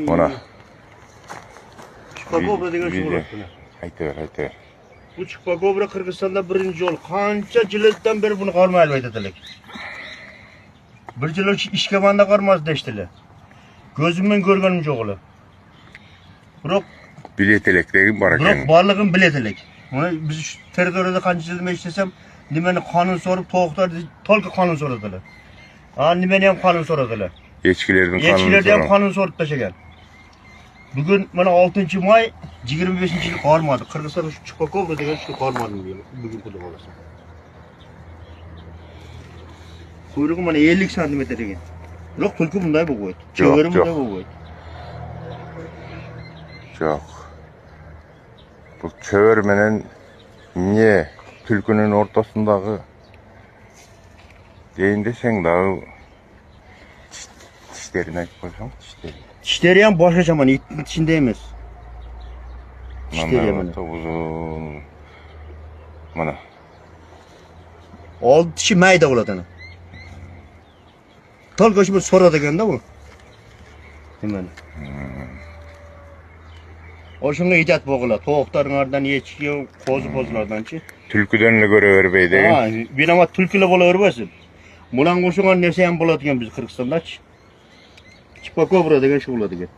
Ona. Chupakobra degan shu bo'ladi. Aytaver. Bu Chupakobra Qirg'izistonda birinchi yo'l. Qancha yildan beri buni qormayib aytadilar. Bir yil ishga manda qormaz deştilar. Gözümden görgenim yo'q ular. Biroq Biletelekdagi bor ekan. Biroq borlig'im biletilek. Mana biz shu territoriyada qancha yildan eshitsam, nimani qonun so'rib, tovuqlar tolga qonun so'radilar. Nimani ham qonun so'radilar. Echkilerden ham qonun so'rib tashagan. Bugun mana 6-may 25-yil qormadi. Qirg'izistonda shu Chupakobra degan shu qormadi bugun kuni bo'lsa. Kuyrug'i mana 50 cm ekan. Biroq tulki bunday bo'lib qo'ydi. Cheviri bunday bo'lib qo'ydi. Yo'q. Bu çevir menen ne tülkünün ortasındaki deyin deseng daha dişlerini açıp koysam Dişleri ham boshqacha mana itning içinde emas. Dişleri mana uzun. Mana. Old dişi mayda bo'ladi ana. Tolgo'sh bir so'radi ekanda bu. Nimani? Oşunga ijat bo'g'ila. Tovuqlardan echki, qo'zi-qo'zlardanchi. Tülküden de göreverbeydi. Bir ama tulkilar bo'lavermasin. Bulan qo'shilgan narsa ham bo'ladigan biz Qirg'izistondachi. Chupakobra degan shu bo'ladi ekan.